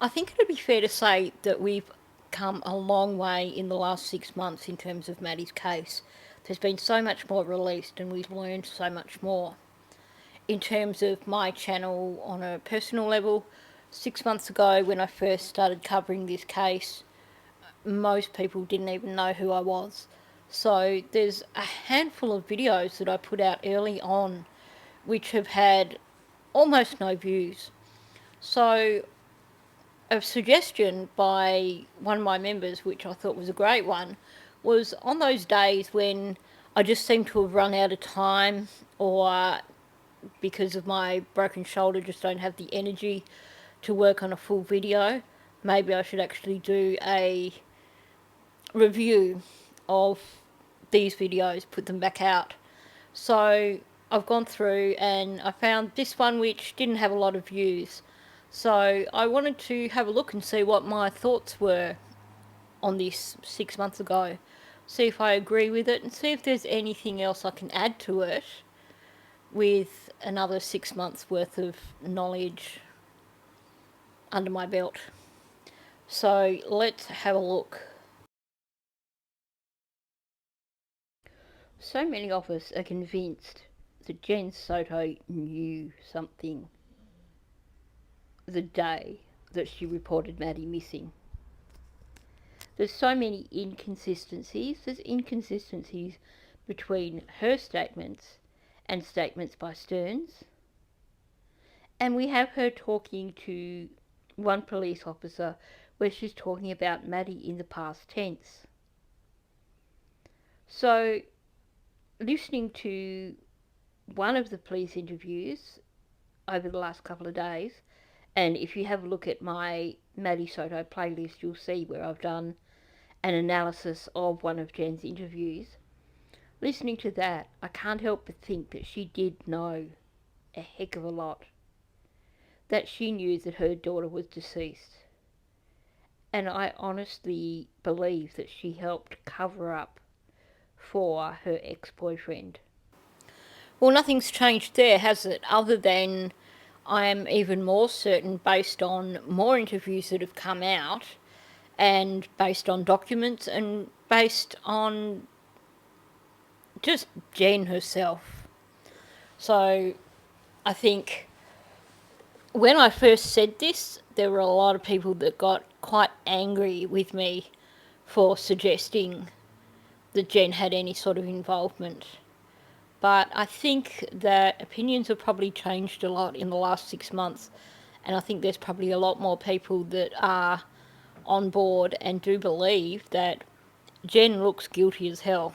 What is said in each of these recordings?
I think it'd be fair to say that we've come a long way in the last 6 months in terms of Maddie's case. There's been so much more released and we've learned so much more. In terms of my channel on a personal level, 6 months ago when I first started covering this case, most people didn't even know who I was. So there's a handful of videos that I put out early on which have had almost no views. So a suggestion by one of my members, which I thought was a great one, was on those days when I just seem to have run out of time, or because of my broken shoulder just don't have the energy to work on a full video, maybe I should actually do a review of these videos, put them back out. So I've gone through and I found this one which didn't have a lot of views. So I wanted to have a look and see what my thoughts were on this 6 months ago. See if I agree with it and see if there's anything else I can add to it with another 6 months worth of knowledge under my belt. So let's have a look. So many of us are convinced that Jenn Soto knew something the day that she reported Maddie missing. There's so many inconsistencies. There's inconsistencies between her statements and statements by Stearns. And we have her talking to one police officer where she's talking about Maddie in the past tense. So, listening to one of the police interviews over the last couple of days, and if you have a look at my Maddie Soto playlist, you'll see where I've done an analysis of one of Jenn's interviews. Listening to that, I can't help but think that she did know a heck of a lot. That she knew that her daughter was deceased. And I honestly believe that she helped cover up for her ex-boyfriend. Well, nothing's changed there, has it? Other than I am even more certain, based on more interviews that have come out, and based on documents, and based on just Jenn herself. So I think when I first said this, there were a lot of people that got quite angry with me for suggesting that Jenn had any sort of involvement. But I think that opinions have probably changed a lot in the last 6 months, and I think there's probably a lot more people that are on board and do believe that Jenn looks guilty as hell.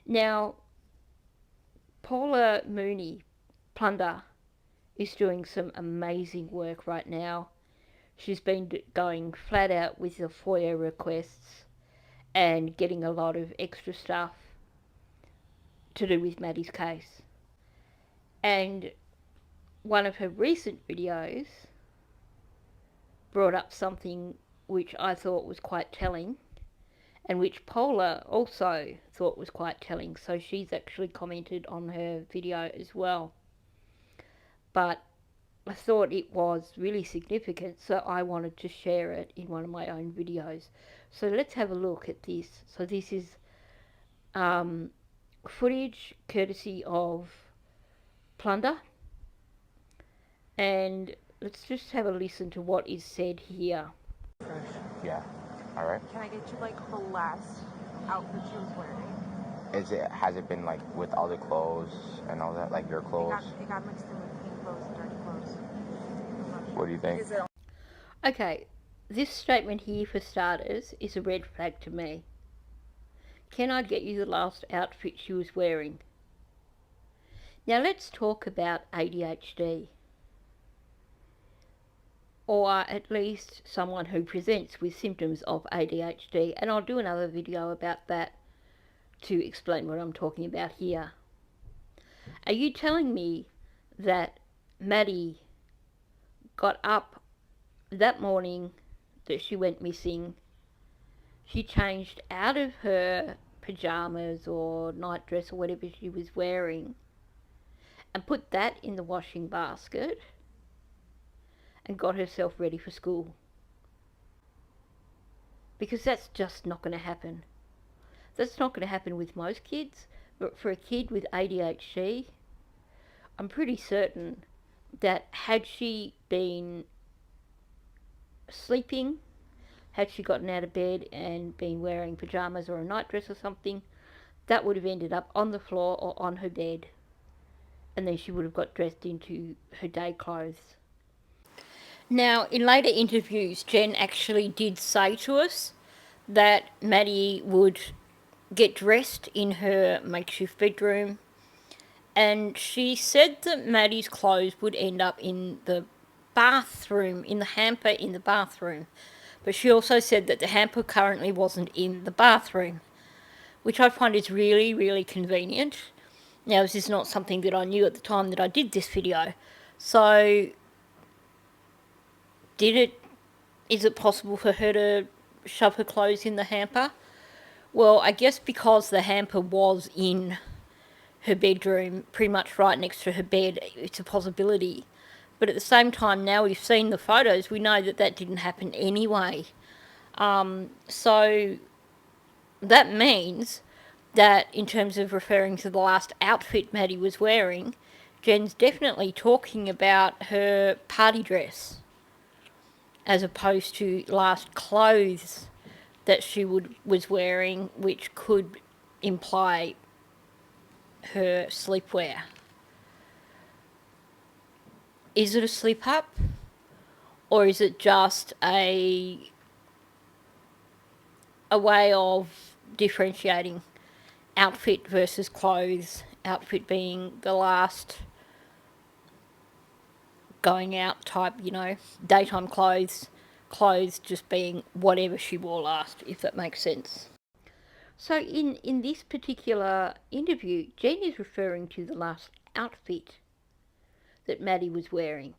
Now, Paula Mooney, Plunder, is doing some amazing work right now. She's been going flat out with the FOIA requests and getting a lot of extra stuff to do with Maddie's case. And one of her recent videos brought up something which I thought was quite telling, and which Paula also thought was quite telling, so she's actually commented on her video as well. But I thought it was really significant, so I wanted to share it in one of my own videos. So let's have a look at this. So this is footage courtesy of Plunder, and let's just have a listen to what is said here. Yeah. All right. Can I get you like the last outfit she was wearing? Has it been like with other clothes and all that, like your clothes? It got mixed in with clean clothes and dirty clothes. What do you think? Okay, this statement here for starters is a red flag to me. Can I get you the last outfit she was wearing? Now let's talk about ADHD. Or at least someone who presents with symptoms of ADHD, and I'll do another video about that to explain what I'm talking about here. Are you telling me that Maddie got up that morning that she went missing, she changed out of her pyjamas or night dress or whatever she was wearing and put that in the washing basket, and got herself ready for school. Because that's just not going to happen. That's not going to happen with most kids, but for a kid with ADHD, I'm pretty certain that had she been sleeping, had she gotten out of bed and been wearing pyjamas or a nightdress or something, that would have ended up on the floor or on her bed. And then she would have got dressed into her day clothes. Now, in later interviews, Jenn actually did say to us that Maddie would get dressed in her makeshift bedroom, and she said that Maddie's clothes would end up in the bathroom, in the hamper in the bathroom. But she also said that the hamper currently wasn't in the bathroom, which I find is really, really convenient. Now, this is not something that I knew at the time that I did this video. So, is it possible for her to shove her clothes in the hamper? Well, I guess because the hamper was in her bedroom, pretty much right next to her bed, it's a possibility. But at the same time, now we've seen the photos, we know that that didn't happen anyway. So that means that in terms of referring to the last outfit Maddie was wearing, Jenn's definitely talking about her party dress as opposed to last clothes that she was wearing, which could imply her sleepwear. Is it a slip up, or is it just a way of differentiating outfit versus clothes, outfit being the last going out type, daytime clothes just being whatever she wore last, if that makes sense. So in this particular interview, Jenn is referring to the last outfit that Maddie was wearing.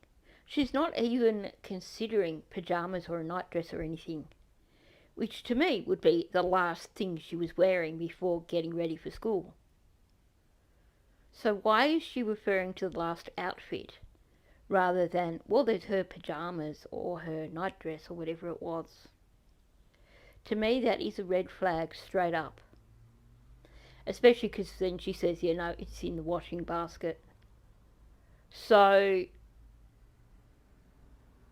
She's not even considering pyjamas or a nightdress or anything, which to me would be the last thing she was wearing before getting ready for school. So why is she referring to the last outfit rather than, well, there's her pyjamas or her nightdress or whatever it was? To me, that is a red flag straight up. Especially because then she says, it's in the washing basket. So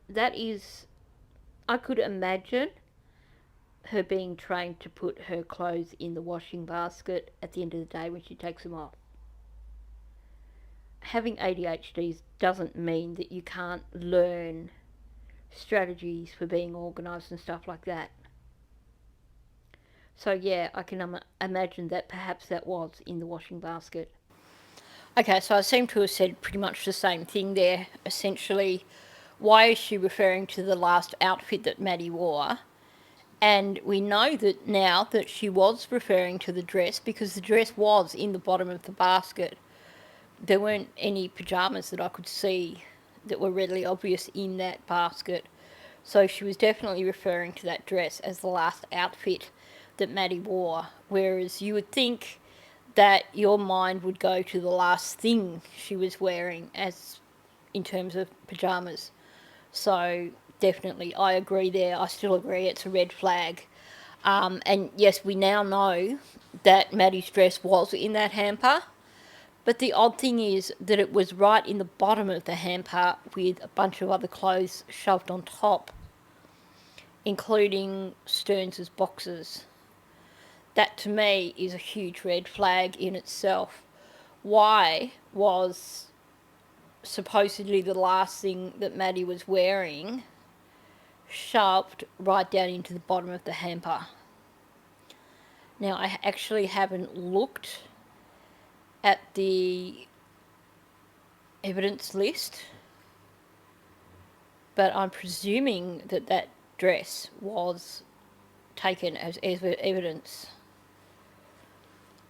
that is, I could imagine her being trained to put her clothes in the washing basket at the end of the day when she takes them off. Having ADHD doesn't mean that you can't learn strategies for being organised and stuff like that. So yeah, I can imagine that perhaps that was in the washing basket. Okay, so I seem to have said pretty much the same thing there. Essentially, why is she referring to the last outfit that Maddie wore? And we know that now that she was referring to the dress because the dress was in the bottom of the basket. There weren't any pyjamas that I could see that were readily obvious in that basket. So she was definitely referring to that dress as the last outfit that Maddie wore. Whereas you would think that your mind would go to the last thing she was wearing as in terms of pyjamas. So definitely, I agree there. I still agree it's a red flag. And yes, we now know that Maddie's dress was in that hamper. But the odd thing is that it was right in the bottom of the hamper with a bunch of other clothes shoved on top, including Stearns' boxes. That to me is a huge red flag in itself. Why was supposedly the last thing that Maddie was wearing shoved right down into the bottom of the hamper? Now, I actually haven't looked at the evidence list, but I'm presuming that that dress was taken as evidence.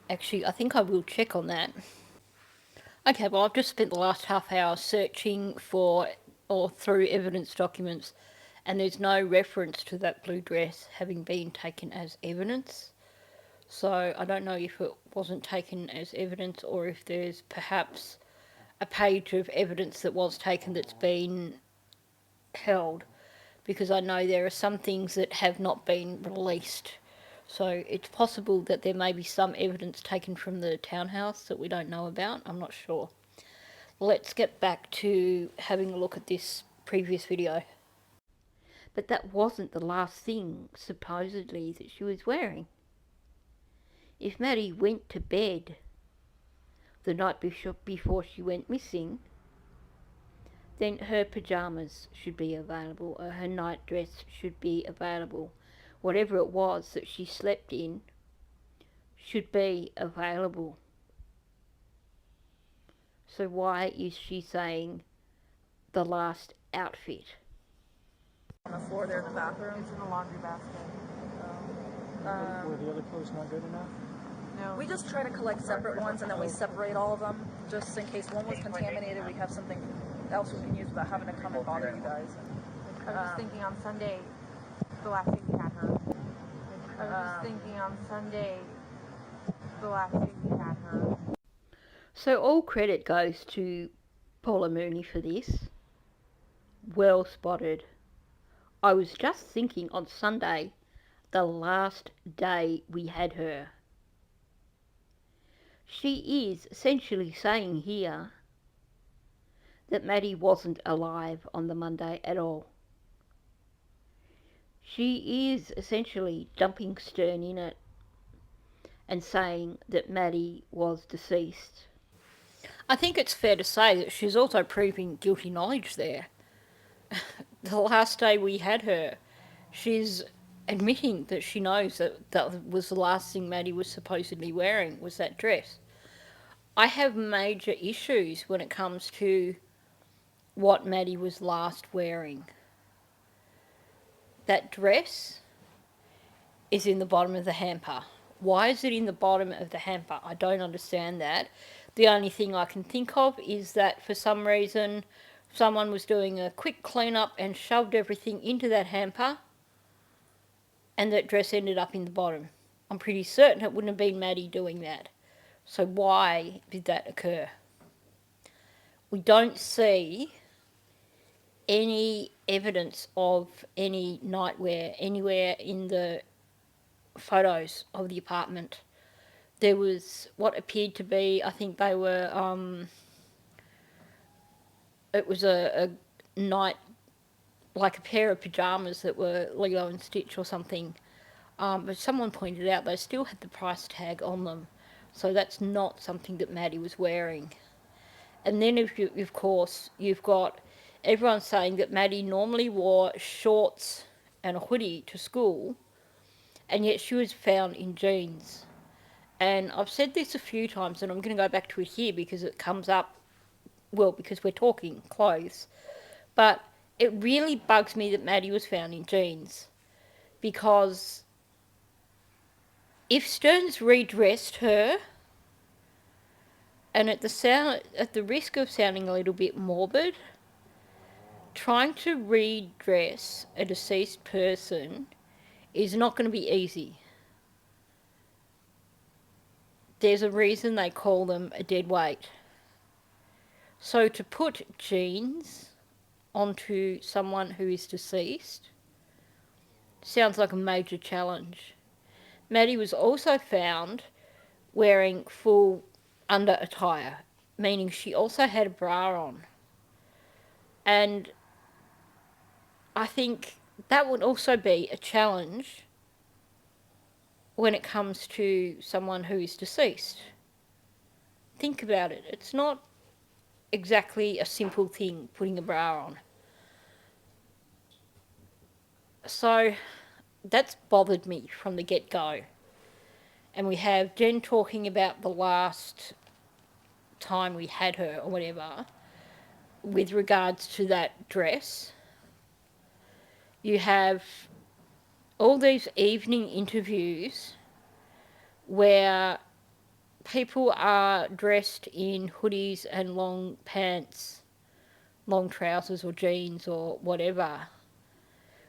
Actually, I think I will check on that. Okay, well, I've just spent the last half hour searching for or through evidence documents, and there's no reference to that blue dress having been taken as evidence. So I don't know if it wasn't taken as evidence or if there's perhaps a page of evidence that was taken that's been held, because I know there are some things that have not been released. So it's possible that there may be some evidence taken from the townhouse that we don't know about. I'm not sure. Let's get back to having a look at this previous video. But that wasn't the last thing, supposedly, that she was wearing. If Maddie went to bed the night before she went missing, then her pyjamas should be available, or her night dress should be available. Whatever it was that she slept in should be available. So why is she saying the last outfit? On the floor there in the bathroom. It's in the laundry basket. Were the other clothes not good enough? No. We just try to collect separate ones and then we separate all of them, just in case one was contaminated. We have something else we can use without having to come and bother you guys. I was just thinking on Sunday, the last day we had her. I was just thinking on Sunday, the last day we had her. So all credit goes to Paula Mooney for this. Well spotted. I was just thinking on Sunday, the last day we had her. She is essentially saying here that Maddie wasn't alive on the Monday at all. She is essentially dumping Stern in it and saying that Maddie was deceased. I think it's fair to say that she's also proving guilty knowledge there. The last day we had her, she's admitting that she knows that that was the last thing Maddie was supposedly wearing, was that dress. I have major issues when it comes to what Maddie was last wearing. That dress is in the bottom of the hamper. Why is it in the bottom of the hamper? I don't understand that. The only thing I can think of is that for some reason someone was doing a quick clean up and shoved everything into that hamper and that dress ended up in the bottom. I'm pretty certain it wouldn't have been Maddie doing that. So why did that occur? We don't see any evidence of any nightwear anywhere in the photos of the apartment. There was what appeared to be, I think they were, it was a night, like a pair of pyjamas that were Lilo and Stitch or something. But someone pointed out they still had the price tag on them. So that's not something that Maddie was wearing. And then, of course, you've got everyone saying that Maddie normally wore shorts and a hoodie to school, and yet she was found in jeans. And I've said this a few times, and I'm going to go back to it here because it comes up, well, because we're talking clothes. But it really bugs me that Maddie was found in jeans, because if Stearns redressed her, and at the risk of sounding a little bit morbid, trying to redress a deceased person is not going to be easy. There's a reason they call them a dead weight. So to put jeans onto someone who is deceased sounds like a major challenge. Maddie was also found wearing full under attire, meaning she also had a bra on. And I think that would also be a challenge when it comes to someone who is deceased. Think about it. It's not exactly a simple thing, putting a bra on. So that's bothered me from the get-go. And we have Jenn talking about the last time we had her or whatever with regards to that dress. You have all these evening interviews where people are dressed in hoodies and long pants, long trousers or jeans or whatever,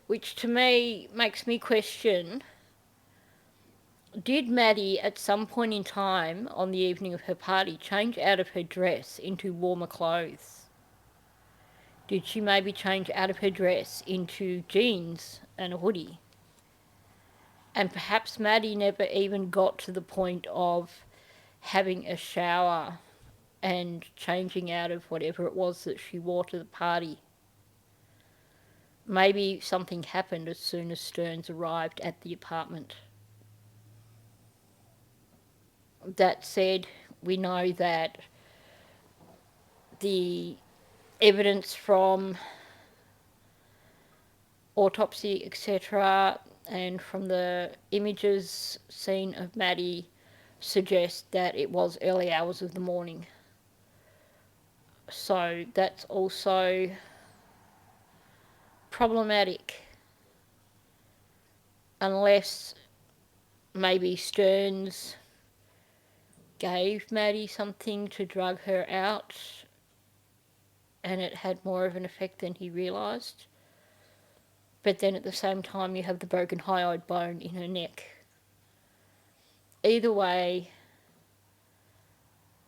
which to me makes me question, did Maddie at some point in time on the evening of her party change out of her dress into warmer clothes? Did she maybe change out of her dress into jeans and a hoodie? And perhaps Maddie never even got to the point of having a shower and changing out of whatever it was that she wore to the party. Maybe something happened as soon as Stearns arrived at the apartment. That said, we know that the evidence from autopsy, etc., and from the images seen of Maddie suggest that it was early hours of the morning. So that's also problematic. Unless maybe Stearns gave Maddie something to drug her out and it had more of an effect than he realised. But then at the same time you have the broken hyoid bone in her neck. Either way,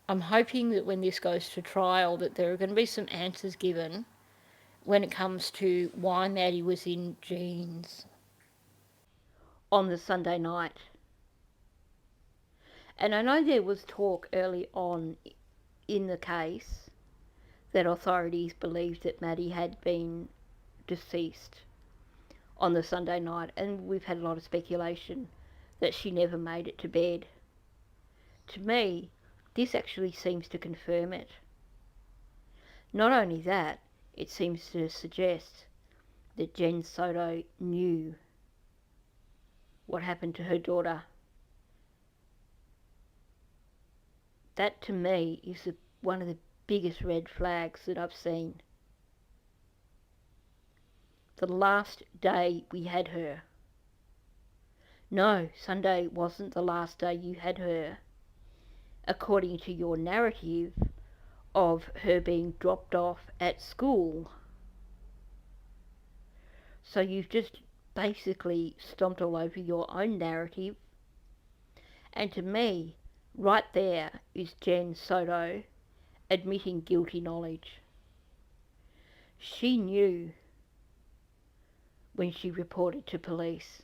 I'm hoping that when this goes to trial that there are going to be some answers given when it comes to why Maddie was in jeans on the Sunday night. And I know there was talk early on in the case that authorities believed that Maddie had been deceased on the Sunday night, and we've had a lot of speculation that she never made it to bed. To me, this actually seems to confirm it. Not only that, it seems to suggest that Jenn Soto knew what happened to her daughter. That to me is one of the biggest red flags that I've seen. The last day we had her. No, Sunday wasn't the last day you had her, according to your narrative of her being dropped off at school. So you've just basically stomped all over your own narrative. And to me, right there is Jenn Soto admitting guilty knowledge. She knew when she reported to police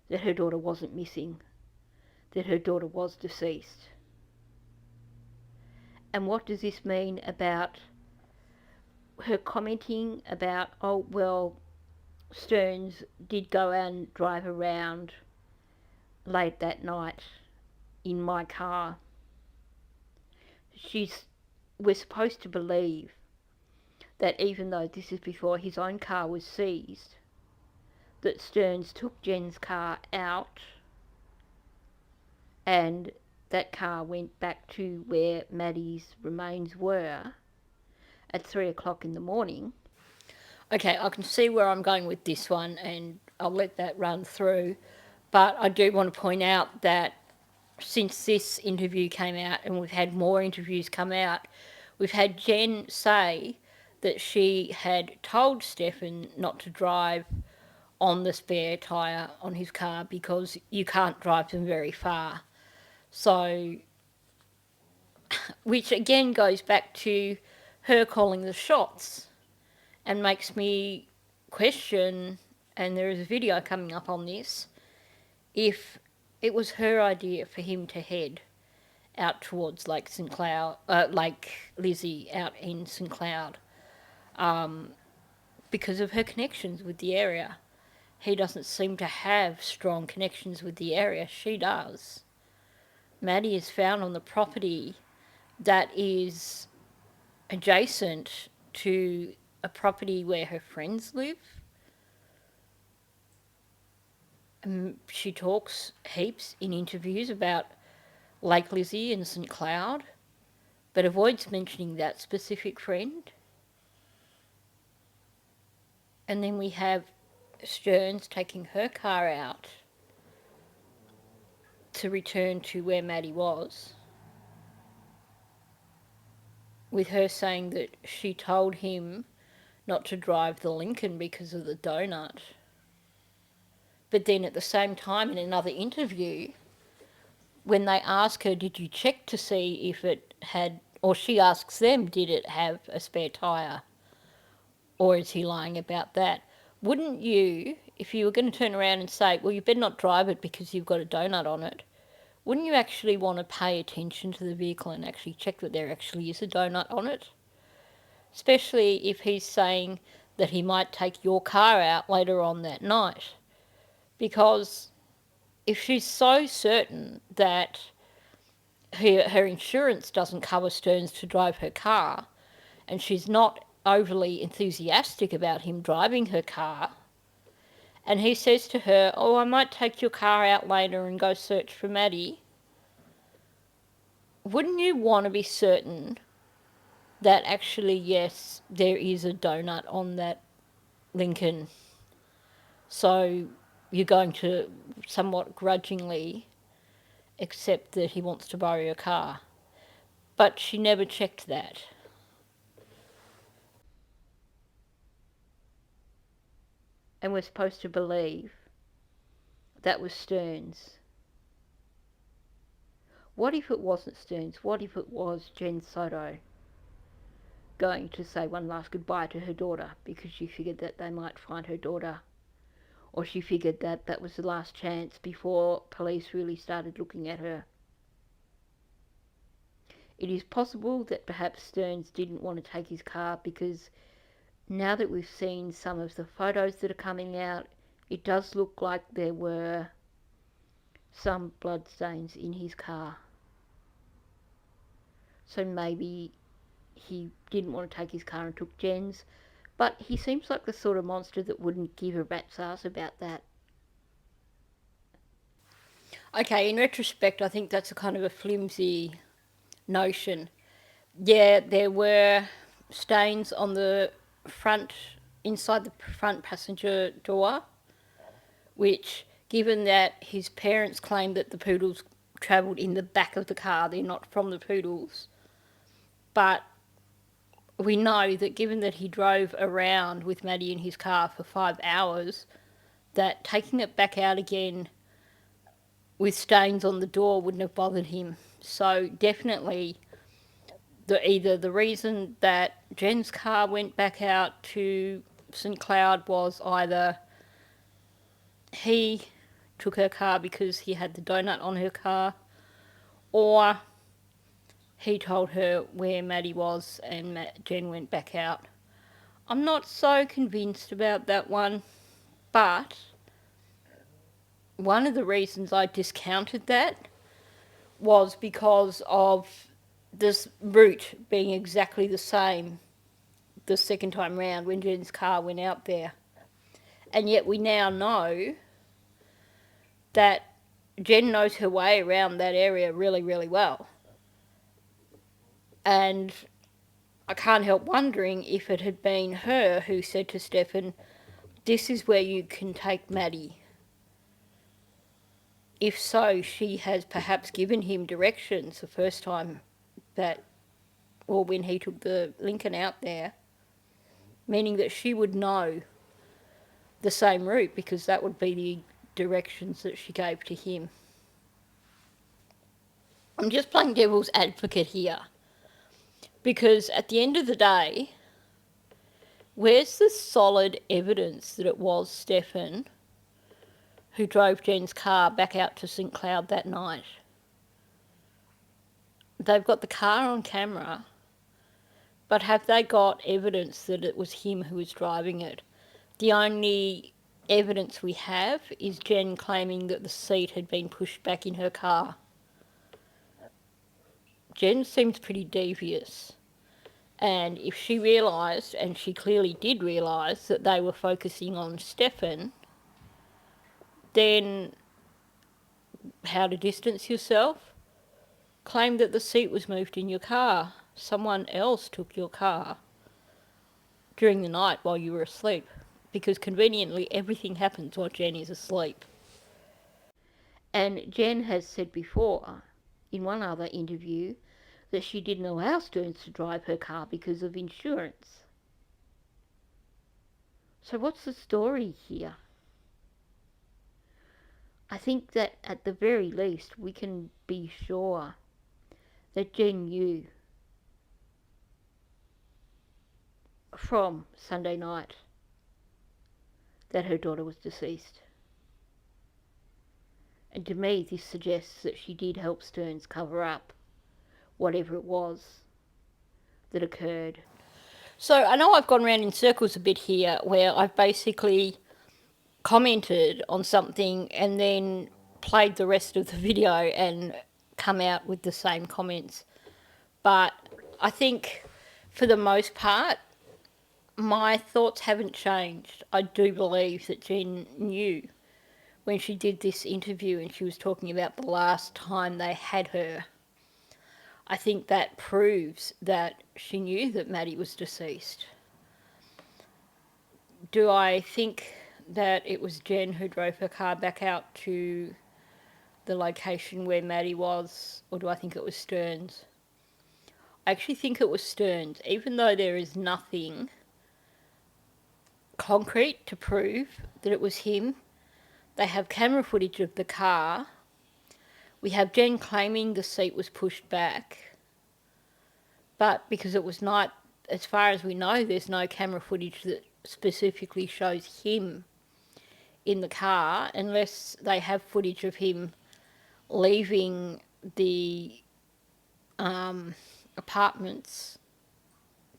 that her daughter wasn't missing, that her daughter was deceased. And what does this mean about her commenting about, oh, well, Stearns did go and drive around late that night in my car? We're supposed to believe that even though this is before his own car was seized, that Stearns took Jenn's car out and that car went back to where Maddie's remains were at 3 o'clock in the morning. Okay, I can see where I'm going with this one and I'll let that run through. But I do want to point out that since this interview came out and we've had more interviews come out, we've had Jenn say that she had told Stefan not to drive on the spare tyre on his car because you can't drive them very far. So, which again goes back to her calling the shots and makes me question, and there is a video coming up on this, if it was her idea for him to head out towards Lake Lizzie out in St Cloud, because of her connections with the area. He doesn't seem to have strong connections with the area. She does. Maddie is found on the property that is adjacent to a property where her friends live. She talks heaps in interviews about Lake Lizzie and St Cloud, but avoids mentioning that specific friend. And then we have Stearns taking her car out to return to where Maddie was, with her saying that she told him not to drive the Lincoln because of the donut. But then at the same time in another interview, when they ask her, did you check to see if it had, or she asks them, did it have a spare tyre Or is he lying about that? Wouldn't you, if you were going to turn around and say, well, you better not drive it because you've got a donut on it, wouldn't you actually want to pay attention to the vehicle and actually check that there actually is a donut on it? Especially if he's saying that he might take your car out later on that night. Because if she's so certain that her insurance doesn't cover Stearns to drive her car, and she's not overly enthusiastic about him driving her car, and he says to her, oh, I might take your car out later and go search for Maddie, wouldn't you want to be certain that actually, yes, there is a donut on that Lincoln? So you're going to somewhat grudgingly accept that he wants to borrow your car. But she never checked that. And we're supposed to believe that was Stearns. What if it wasn't Stearns? What if it was Jenn Soto going to say one last goodbye to her daughter because she figured that they might find her daughter, or she figured that that was the last chance before police really started looking at her? It is possible that perhaps Stearns didn't want to take his car because now that we've seen some of the photos that are coming out, it does look like there were some bloodstains in his car. So maybe he didn't want to take his car and took Jenn's, but he seems like the sort of monster that wouldn't give a rat's ass about that. Okay, in retrospect, I think that's a kind of a flimsy notion. Yeah, there were stains on the front, inside the front passenger door, which, given that his parents claimed that the poodles travelled in the back of the car, they're not from the poodles. But we know that given that he drove around with Maddie in his car for 5 hours, that taking it back out again with stains on the door wouldn't have bothered him. So definitely either the reason that Jen's car went back out to St Cloud was either he took her car because he had the donut on her car, or he told her where Maddie was and Jenn went back out. I'm not so convinced about that one, but one of the reasons I discounted that was because of this route being exactly the same the second time round when Jen's car went out there. And yet we now know that Jenn knows her way around that area really, really well. And I can't help wondering if it had been her who said to Stefan, this is where you can take Maddie. If so, she has perhaps given him directions the first time that, or when he took the Lincoln out there, meaning that she would know the same route because that would be the directions that she gave to him. I'm just playing devil's advocate here because at the end of the day, where's the solid evidence that it was Stefan who drove Jen's car back out to St Cloud that night? They've got the car on camera, but have they got evidence that it was him who was driving it? The only evidence we have is Jenn claiming that the seat had been pushed back in her car. Jenn seems pretty devious. And if she realised, and she clearly did realise, that they were focusing on Stefan, then how to distance yourself? Claim that the seat was moved in your car. Someone else took your car during the night while you were asleep, because conveniently everything happens while Jenn is asleep. And Jenn has said before, in one other interview, that she didn't allow Stearns to drive her car because of insurance. So what's the story here? I think that at the very least we can be sure that Jenn knew from Sunday night that her daughter was deceased. And to me, this suggests that she did help Stearns cover up whatever it was that occurred. So I know I've gone around in circles a bit here, where I've basically commented on something and then played the rest of the video and come out with the same comments. But I think for the most part, my thoughts haven't changed. I do believe that Jenn knew when she did this interview and she was talking about the last time they had her. I think that proves that she knew that Maddie was deceased. Do I think that it was Jenn who drove her car back out to the location where Maddie was, or do I think it was Stearns? I actually think it was Stearns, even though there is nothing concrete to prove that it was him. They have camera footage of the car. We have Jenn claiming the seat was pushed back, but because it was night, as far as we know, there's no camera footage that specifically shows him in the car, unless they have footage of him leaving the apartments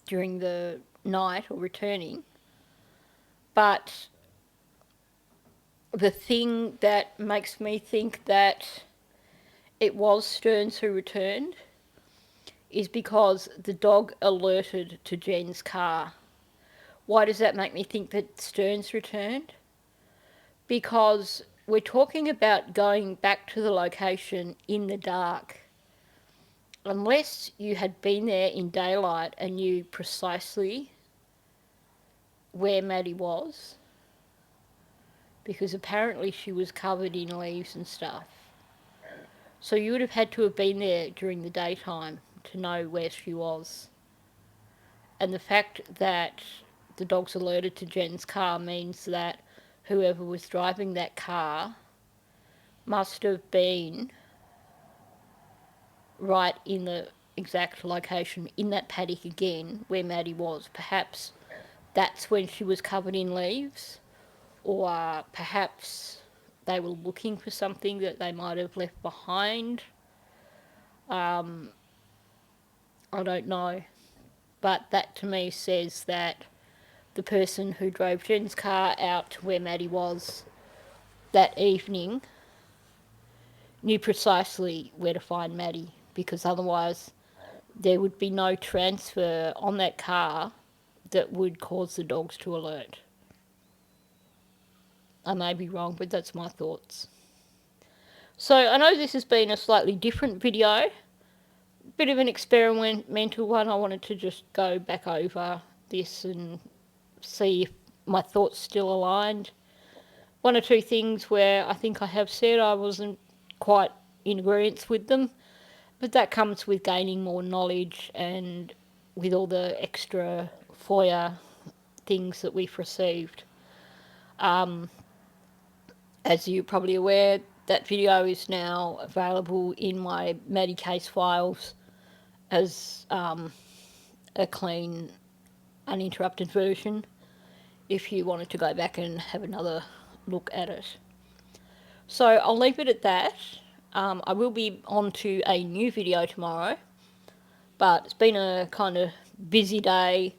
during the night or returning. But the thing that makes me think that it was Stearns who returned is because the dog alerted to Jenn's car. Why does that make me think that Stearns returned? Because we're talking about going back to the location in the dark. Unless you had been there in daylight and knew precisely where Maddie was, because apparently she was covered in leaves and stuff. So you would have had to have been there during the daytime to know where she was. And the fact that the dog's alerted to Jenn's car means that whoever was driving that car must have been right in the exact location, in that paddock again, where Maddie was. Perhaps that's when she was covered in leaves, or perhaps they were looking for something that they might have left behind. I don't know. But that to me says that the person who drove Jenn's car out to where Maddie was that evening knew precisely where to find Maddie, because otherwise there would be no transfer on that car that would cause the dogs to alert. I may be wrong, but that's my thoughts. So I know this has been a slightly different video, bit of an experimental one. I wanted to just go back over this and see if my thoughts still aligned. One or two things where I think I have said I wasn't quite in agreement with them, but that comes with gaining more knowledge and with all the extra FOIA things that we've received. As you're probably aware, that video is now available in my Maddie case files as a clean, uninterrupted version if you wanted to go back and have another look at it. So I'll leave it at that. I will be on to a new video tomorrow, but it's been a kind of busy day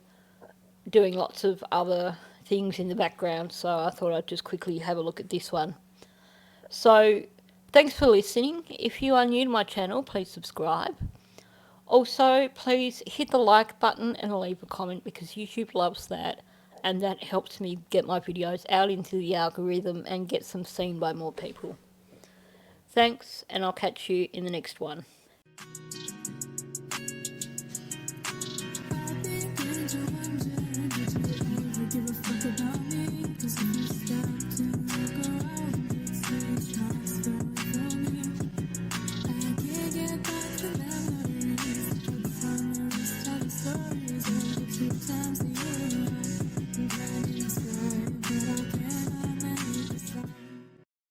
doing lots of other things in the background, so I thought I'd just quickly have a look at this one. So thanks for listening. If you are new to my channel, please subscribe. Also, please hit the like button and leave a comment, because YouTube loves that, and that helps me get my videos out into the algorithm and get them seen by more people. Thanks, and I'll catch you in the next one. Give a fuck about